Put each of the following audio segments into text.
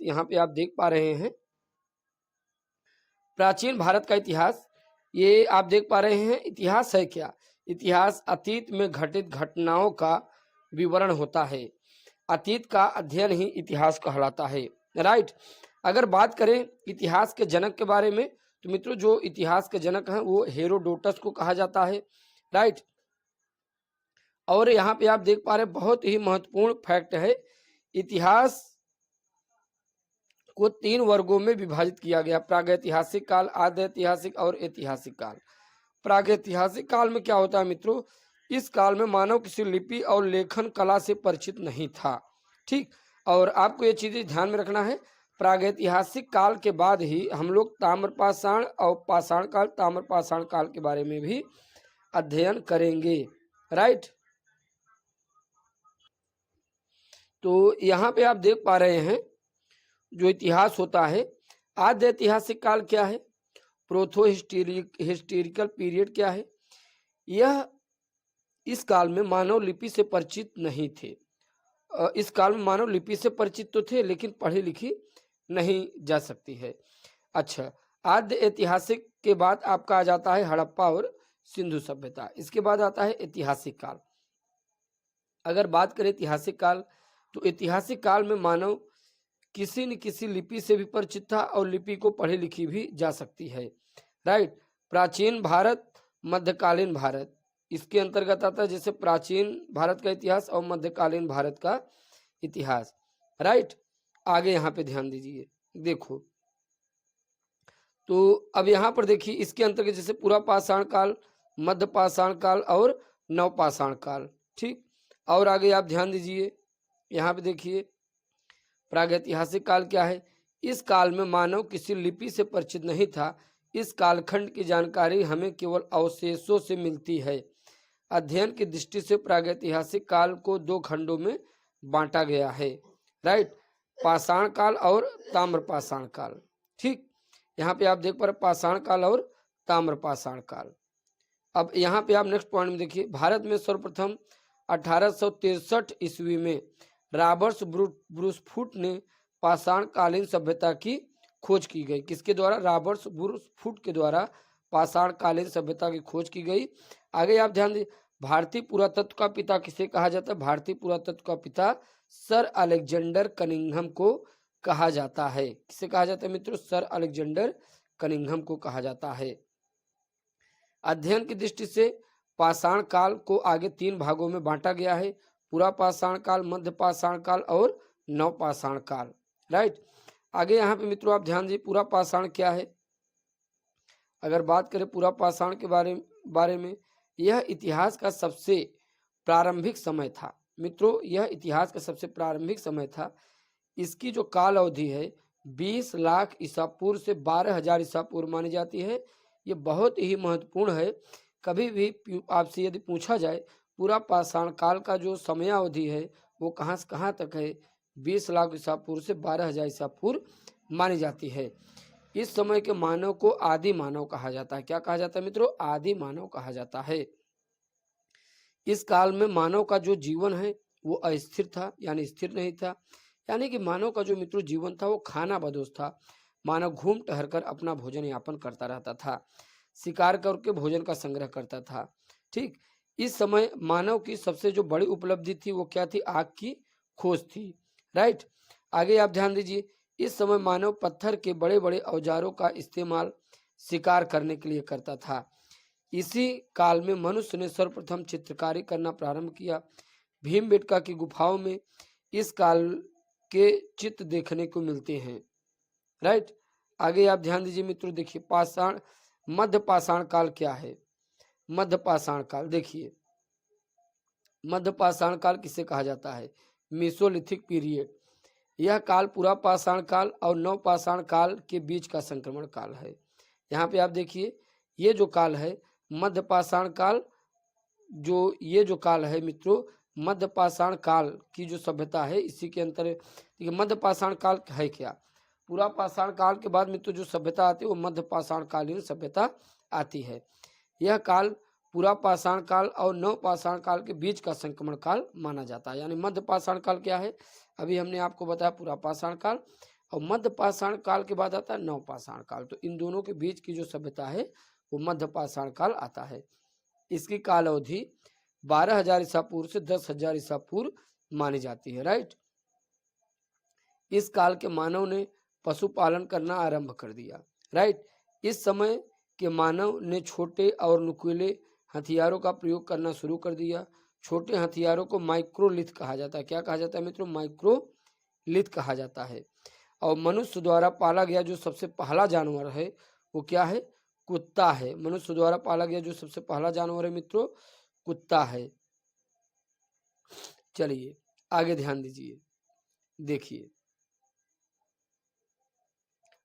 यहाँ पे आप देख पा रहे हैं प्राचीन भारत का इतिहास। ये आप देख पा रहे हैं इतिहास है क्या? इतिहास अतीत में घटित घटनाओं का विवरण होता है। अतीत का अध्ययन ही इतिहास कहलाता है। राइट। अगर बात करें इतिहास के जनक के बारे में तो मित्रों जो इतिहास के जनक हैं वो हेरोडोटस को कहा जाता है। राइट। और यहाँ पे आप देख पा रहे हैं बहुत ही महत्वपूर्ण फैक्ट है, इतिहास को 3 वर्गों में विभाजित किया गया, प्रागैतिहासिक काल, आद्य ऐतिहासिक और ऐतिहासिक काल। प्रागैतिहासिक काल में क्या होता है मित्रों, इस काल में मानव किसी लिपि और लेखन कला से परिचित नहीं था। ठीक। और आपको ये चीजें ध्यान में रखना है, प्रागैतिहासिक काल के बाद ही हम लोग ताम्रपाषाण और पाषाण काल, ताम्रपाषाण काल के बारे में भी अध्ययन करेंगे। राइट। तो यहाँ पे आप देख पा रहे हैं जो इतिहास होता है, आद्य ऐतिहासिक काल क्या है, प्रोथो हिस्टोरिकल पीरियड क्या है। यह इस काल में मानव लिपि से परिचित नहीं थे। इस काल में मानव लिपि से परिचित तो थे लेकिन पढ़ी लिखी नहीं जा सकती है। अच्छा, आद्य ऐतिहासिक के बाद आपका आ जाता है हड़प्पा और सिंधु सभ्यता। इसके बाद आता है ऐतिहासिक काल। अगर बात करें ऐतिहासिक काल तो ऐतिहासिक काल में मानव किसी न किसी लिपि से भी परिचित था और लिपि को पढ़ी लिखी भी जा सकती है। राइट। प्राचीन भारत, मध्यकालीन भारत, इसके अंतर्गत आता है जैसे प्राचीन भारत का इतिहास और मध्यकालीन भारत का इतिहास। राइट। आगे यहाँ पे ध्यान दीजिए, देखो तो अब यहाँ पर देखिए इसके अंतर्गत जैसे पूरा पाषाण काल, मध्य पाषाण काल और नवपाषाण काल। ठीक। और आगे आप ध्यान दीजिए, यहाँ पे देखिए प्रागैतिहासिक काल क्या है, इस काल में मानव किसी लिपि से परिचित नहीं था। इस कालखंड की जानकारी हमें केवल अवशेषों से मिलती है। अध्ययन की दृष्टि से प्रागैतिहासिक काल को 2 खंडों में बांटा गया है। राइट। पाषाण काल और ताम्रपाषाण काल। ठीक। यहाँ पे आप देख पा रहे पाषाण काल और ताम्रपाषाण काल। अब यहाँ पे आप नेक्स्ट पॉइंट में देखिए, भारत में सर्वप्रथम 1863 ईस्वी में रॉबर्ट ब्रूसफुट ने पाषाण कालीन सभ्यता की खोज की गई। किसके द्वारा? रॉबर्ट ब्रूसफुट के द्वारा पाषाण कालीन सभ्यता की खोज की गई। आगे आप ध्यान दीजिए, भारतीय पुरातत्व का पिता किसे कहा जाता है? भारतीय पुरातत्व का पिता सर अलेक्जेंडर कनिंघम को कहा जाता है। किसे कहा जाता है मित्रों? सर अलेक्जेंडर कनिंघम को कहा जाता है। अध्ययन की दृष्टि से पाषाण काल को आगे 3 भागों में बांटा गया है, पूरा पाषाण काल, मध्य पाषाण काल और नवपाषाण काल। राइट। आगे यहाँ पे मित्रों आप ध्यान दीजिए, पूरा पाषाण क्या है। अगर बात करें पूरा पाषाण के बारे में, यह इतिहास का सबसे प्रारंभिक समय था। मित्रों यह इतिहास का सबसे प्रारंभिक समय था। इसकी जो काल अवधि है 20 लाख ईसा पूर्व से 12,000 ईसा पूर्व मानी जाती है। ये बहुत ही महत्वपूर्ण है। कभी भी आपसे यदि पूछा जाए पूरा पाषाण काल का जो समयावधि है वो कहाँ से कहाँ तक है, 20 लाख ईसा पूर्व से 12,000 ईसा पूर्व मानी जाती है। इस समय के मानव को आदि मानव कहा जाता है। क्या कहा जाता है मित्रों? आदि मानव कहा जाता है। इस काल में मानव का जो जीवन है वो अस्थिर था, यानी स्थिर नहीं था। यानी कि मानव का जो मित्रों जीवन था वो खाना बदोश था। मानव घूम टहर कर अपना भोजन यापन करता रहता था, शिकार करके भोजन का संग्रह करता था। ठीक। इस समय मानव की सबसे जो बड़ी उपलब्धि थी वो क्या थी? आग की खोज थी। राइट। आगे आप ध्यान दीजिए, इस समय मानव पत्थर के बड़े बड़े औजारों का इस्तेमाल शिकार करने के लिए करता था। इसी काल में मनुष्य ने सर्वप्रथम चित्रकारी करना प्रारंभ किया। भीमबेटका की गुफाओं में इस काल के चित्र देखने को मिलते हैं। राइट। आगे आप ध्यान दीजिए मित्रों, देखिए पाषाण, मध्य पाषाण काल क्या है। मध्य पाषाण काल देखिए, मध्य पाषाण काल किसे कहा जाता है? Mesolithic period. यह काल पूरा पाषाण काल और नवपाषाण काल के बीच का संक्रमण काल है। यहाँ पे आप देखिए ये जो काल है मध्य पाषाण काल, जो ये जो काल है मित्रों मध्य पाषाण काल की जो सभ्यता है इसी के अंतर देखिए मध्य पाषाण काल है क्या? पूरा पाषाण काल के बाद मित्रों जो सभ्यता आती है वो मध्य पाषाण कालीन सभ्यता आती है। यह काल पूरा पाषाण काल और नवपाषाण काल के बीच का संक्रमण काल माना जाता है। यानी मध्य पाषाण काल क्या है? अभी हमने आपको बताया पूरा पाषाण काल, और मध्य पाषाण काल के बाद आता है नवपाषाण काल। तो इन दोनों के बीच की जो सभ्यता है वो मध्य पाषाण काल आता है। इसकी काल अवधि 12,000 ईसा पूर्व से 10,000 ईसा पूर्व मानी जाती है। राइट। इस काल के मानव ने पशुपालन करना आरंभ कर दिया। राइट। इस समय के मानव ने छोटे और नुकीले हथियारों का प्रयोग करना शुरू कर दिया। छोटे हथियारों को माइक्रोलिथ कहा जाता है। क्या कहा जाता है मित्रों? माइक्रोलिथ कहा जाता है। और मनुष्य द्वारा पाला गया जो सबसे पहला जानवर है वो क्या है? कुत्ता है। मनुष्य द्वारा पाला गया जो सबसे पहला जानवर है मित्रों कुत्ता है। चलिए आगे ध्यान दीजिए, देखिए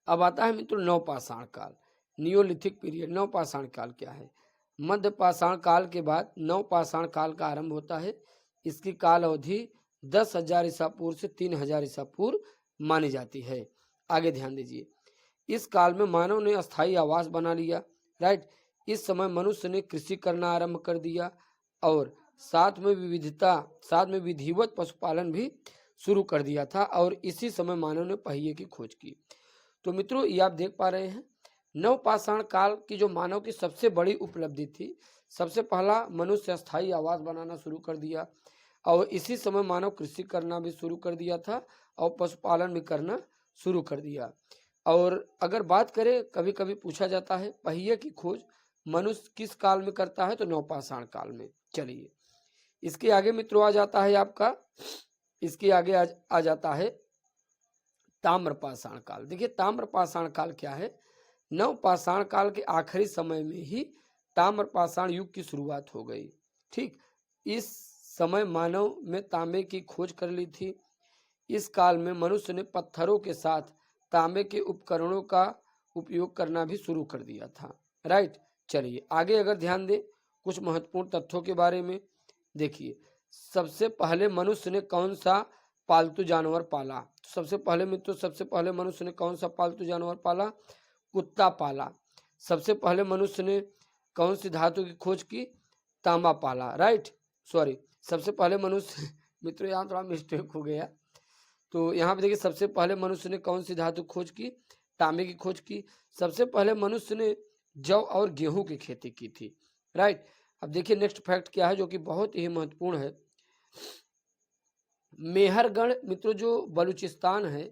अब आता है मित्रों नवपाषाण काल, नियोलिथिक पीरियड। नवपाषाण काल क्या है? मध्य पाषाण काल के बाद नवपाषाण काल का आरंभ होता है। इसकी काल अवधि 10,000 ईसा पूर्व से 3,000 ईसा पूर्व मानी जाती है। आगे ध्यान दीजिए, इस काल में मानव ने अस्थायी आवास बना लिया। राइट। इस समय मनुष्य ने कृषि करना आरंभ कर दिया और साथ में विधिवत पशुपालन भी शुरू कर दिया था। और इसी समय मानव ने पहिए की खोज की। तो मित्रों ये आप देख पा रहे हैं नवपाषाण काल की जो मानव की सबसे बड़ी उपलब्धि थी, सबसे पहला मनुष्य स्थायी आवास बनाना शुरू कर दिया और इसी समय मानव कृषि करना भी शुरू कर दिया था और पशुपालन भी करना शुरू कर दिया। और अगर बात करें, कभी कभी पूछा जाता है पहिए की खोज मनुष्य किस काल में करता है? तो नवपाषाण काल में। चलिए इसके आगे मित्रों आ जाता है आपका, इसके आगे आ जाता है ताम्रपाषाण काल। देखिए ताम्रपाषाण काल क्या है? नवपाषाण काल के आखिरी समय में ही ताम्रपाषाण युग की शुरुआत हो गई। ठीक, इस समय मानव में तांबे की खोज कर ली थी। इस काल में मनुष्य ने पत्थरों के साथ तांबे के उपकरणों का उपयोग करना भी शुरू कर दिया था। राइट। चलिए आगे अगर ध्यान दें कुछ महत्वपूर्ण तथ्यों के बारे में, देखिए सबसे पहले मनुष्य ने कौन सा पालतू जानवर पाला? सबसे पहले मित्रों, सबसे पहले मनुष्य ने कौन सा पालतू जानवर पाला? कुत्ता पाला। सबसे पहले मनुष्य ने कौन सी धातु की खोज की? तांबा पाला। राइट, सॉरी, सबसे पहले मनुष्य मित्रों यहाँ थोड़ा मिस्टेक हो गया। तो यहाँ पे देखिए सबसे पहले मनुष्य ने कौन सी धातु खोज की? तांबे की खोज की। सबसे पहले मनुष्य ने जौ और गेहूं की खेती की थी। राइट। अब देखिए नेक्स्ट फैक्ट क्या है जो कि बहुत ही महत्वपूर्ण है। मेहरगढ़ मित्रों जो बलूचिस्तान है,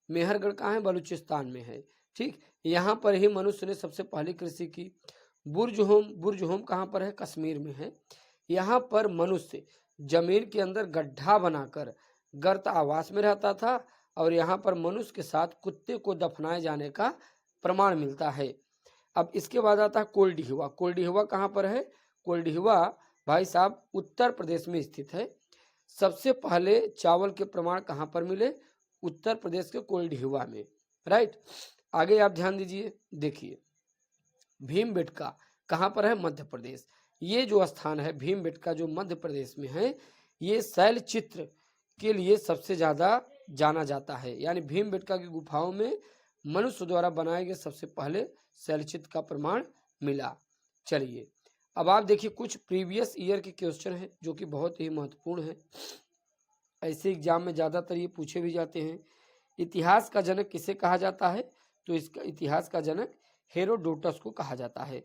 मेहरगढ़ कहाँ है? बलूचिस्तान में है। ठीक, यहाँ पर ही मनुष्य ने सबसे पहली कृषि की। बुर्ज होम कहाँ पर है? कश्मीर में है। यहाँ पर मनुष्य जमीन के अंदर गड्ढा बनाकर गर्त आवास में रहता था और यहाँ पर मनुष्य के साथ कुत्ते को दफनाए जाने का प्रमाण मिलता है। अब इसके बाद आता है कोल्डिहवा। कोल्डिहवा कहाँ पर है? कोल्डिहवा भाई साहब उत्तर प्रदेश में स्थित है। सबसे पहले चावल के प्रमाण कहाँ पर मिले? उत्तर प्रदेश के कोल्डिहवा में। राइट। आगे आप ध्यान दीजिए, देखिए भीमबेटका कहाँ पर है? मध्य प्रदेश। ये जो स्थान है भीमबेटका जो मध्य प्रदेश में है, ये शैल चित्र के लिए सबसे ज्यादा जाना जाता है। यानी भीमबेटका की गुफाओं में मनुष्य द्वारा बनाए गए सबसे पहले शैलचित्र का प्रमाण मिला। चलिए अब आप देखिए कुछ प्रीवियस ईयर के क्वेश्चन हैं जो कि बहुत ही महत्वपूर्ण है, ऐसे एग्जाम में ज्यादातर ये पूछे भी जाते हैं। इतिहास का जनक किसे कहा जाता है? तो इसका इतिहास का जनक हेरोडोटस को कहा जाता है।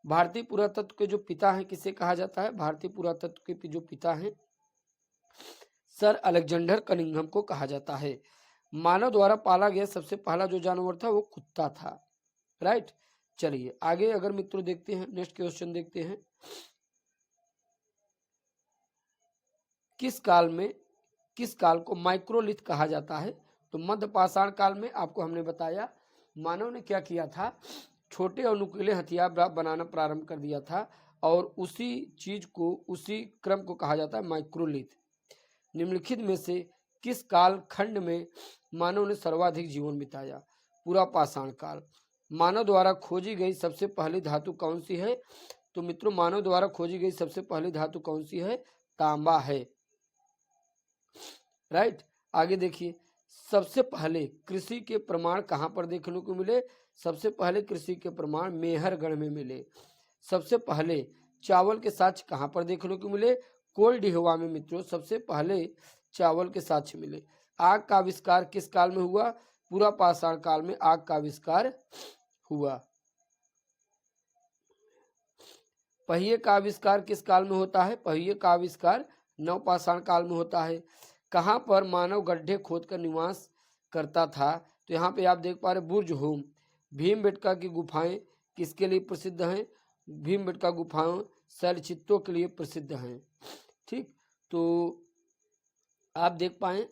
भारतीय पुरातत्व के जो पिता हैं किसे कहा जाता है? भारतीय पुरातत्व के जो पिता हैं सर अलेक्जेंडर कनिंघम को कहा जाता है। मानव द्वारा पाला गया सबसे पहला जो जानवर था वो कुत्ता था। राइट। चलिए आगे अगर मित्रों देखते हैं, नेक्स्ट क्वेश्चन देखते हैं, किस काल को माइक्रोलिथ कहा जाता है? तो मध्य पाषाण काल में आपको हमने बताया मानव ने क्या किया था, छोटे और नुकीले हथियार बनाना प्रारंभ कर दिया था और उसी चीज को, उसी क्रम को कहा जाता है माइक्रोलिथ। निम्नलिखित में से किस काल खंड में मानव ने सर्वाधिक जीवन बिताया? पूरा पाषाण काल। मानव द्वारा खोजी गई सबसे पहली धातु कौन सी है? तो मित्रों मानव द्वारा खोजी गई सबसे पहली धातु कौन सी है? तांबा है। राइट। आगे देखिए सबसे पहले कृषि के प्रमाण कहाँ पर देखने को मिले? सबसे पहले कृषि के प्रमाण मेहरगढ़ में मिले। सबसे पहले चावल के साक्ष्य कहाँ पर देखने को मिले? कोल्डिहवा में मित्रों सबसे पहले चावल के साक्ष्य मिले। आग का आविष्कार किस काल में हुआ? पूरा पाषाण काल में आग का आविष्कार हुआ। पहिए का आविष्कार किस काल में होता है? पहिए का आविष्कार नवपाषाण काल में होता है। कहाँ पर मानव गड्ढे खोदकर निवास करता था? तो यहाँ पे आप देख पा रहे बुर्ज होम। भीमबेटका की गुफाएं किसके लिए प्रसिद्ध हैं? भीमबेटका गुफाएं शैलचित्रों के लिए प्रसिद्ध हैं। ठीक, तो आप देख पाए